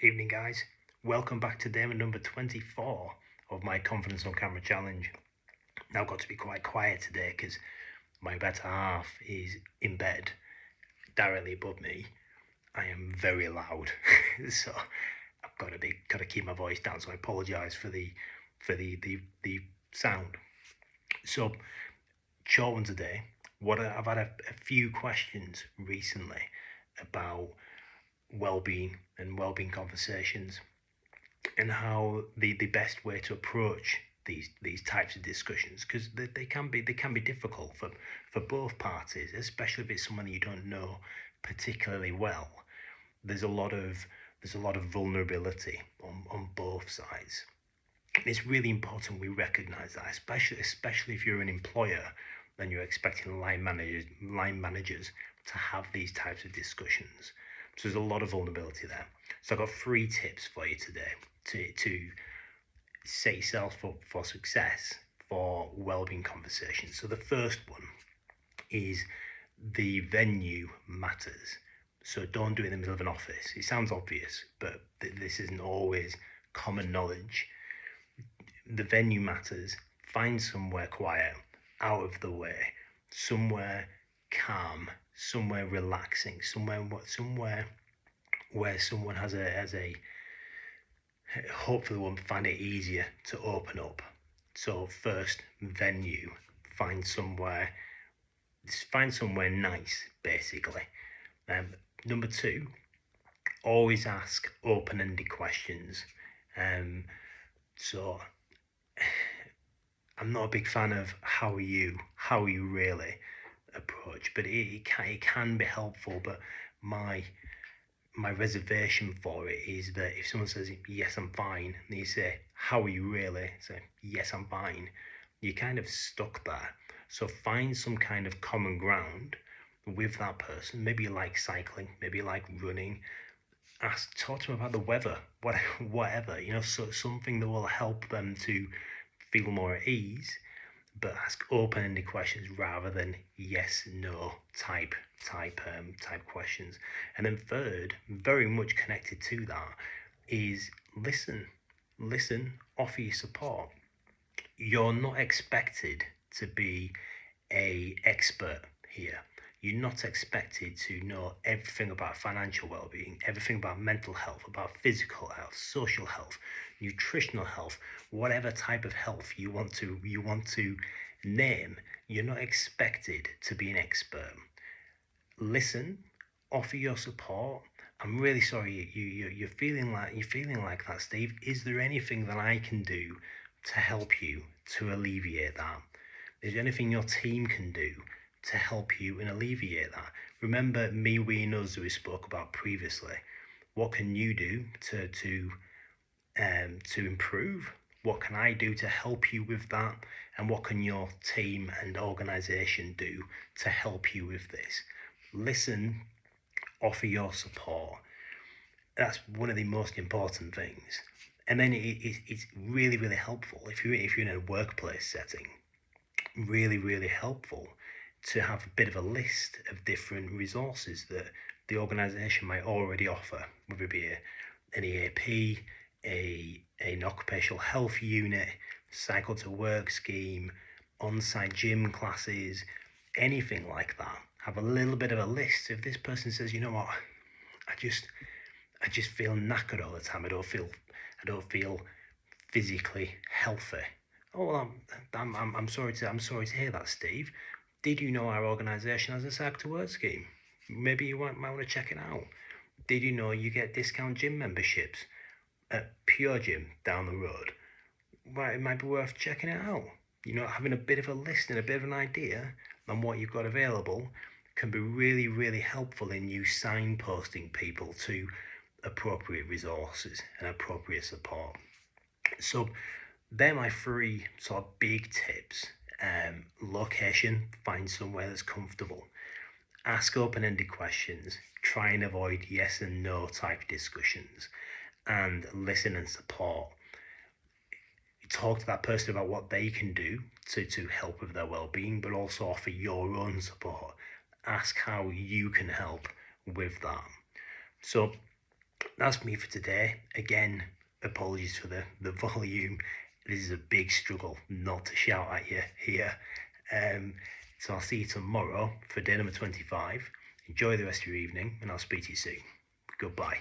Evening, guys. Welcome back to day number 24 of my Confidence on Camera challenge. Now, I've got to be quite quiet today because my better half is in bed directly above me. I am very loud, so I've got to keep my voice down. So I apologise for the sound. So, short one today. I've had a few questions recently about well-being and well-being conversations and how the best way to approach these types of discussions, because they can be difficult for both parties, especially if it's someone that you don't know particularly well. There's a lot of vulnerability on both sides. And it's really important we recognize that, especially if you're an employer and you're expecting line managers to have these types of discussions. So there's a lot of vulnerability there. So I've got 3 tips for you today to set yourself up for success for well-being conversations. So the first one is the venue matters. So don't do it in the middle of an office. It sounds obvious, but this isn't always common knowledge. The venue matters. Find somewhere quiet, out of the way, somewhere calm, somewhere relaxing, somewhere where someone has a hopefully will find it easier to open up. So first, venue. Find somewhere nice, basically. Number 2, always ask open-ended questions. So I'm not a big fan of how are you really approach, but it can be helpful. But my reservation for it is that if someone says yes I'm fine and you say how are you really, say yes I'm fine, you're kind of stuck there. So find some kind of common ground with that person. Maybe you like cycling, maybe you like running. Talk to them about the weather, whatever, so something that will help them to feel more at ease, but ask open-ended questions rather than yes no type questions. And then third, very much connected to that, is listen, offer your support. You're not expected to be a expert here. You're not expected to know everything about financial well-being, everything about mental health, about physical health, social health, nutritional health, whatever type of health you want to name. You're not expected to be an expert. Listen, offer your support. I'm really sorry you're feeling like that, Steve. Is there anything that I can do to help you to alleviate that? Is there anything your team can do to help you and alleviate that? Remember me, we, and us that we spoke about previously. What can you do to improve? What can I do to help you with that? And what can your team and organization do to help you with this? Listen, offer your support. That's one of the most important things. And then it's really, really helpful if you're in a workplace setting. Really, really helpful to have a bit of a list of different resources that the organization might already offer, whether it be an EAP, an occupational health unit, cycle to work scheme, on-site gym classes, anything like that. Have a little bit of a list. If this person says, you know what, I just feel knackered all the time. I don't feel physically healthy. Oh, well, I'm sorry to hear that, Steve. Did you know our organisation has a cycle to work scheme? Maybe you might want to check it out. Did you know you get discount gym memberships at Pure Gym down the road? Well, it might be worth checking it out. Having a bit of a list and a bit of an idea on what you've got available can be really, really helpful in you signposting people to appropriate resources and appropriate support. So they're my 3 sort of big tips. Location, find somewhere that's comfortable. Ask open-ended questions. Try and avoid yes and no type discussions. And listen and support. Talk to that person about what they can do to help with their well-being, but also offer your own support. Ask how you can help with that. So that's me for today. Again, apologies for the volume. This is a big struggle not to shout at you here. So I'll see you tomorrow for day number 25. Enjoy the rest of your evening, and I'll speak to you soon. Goodbye.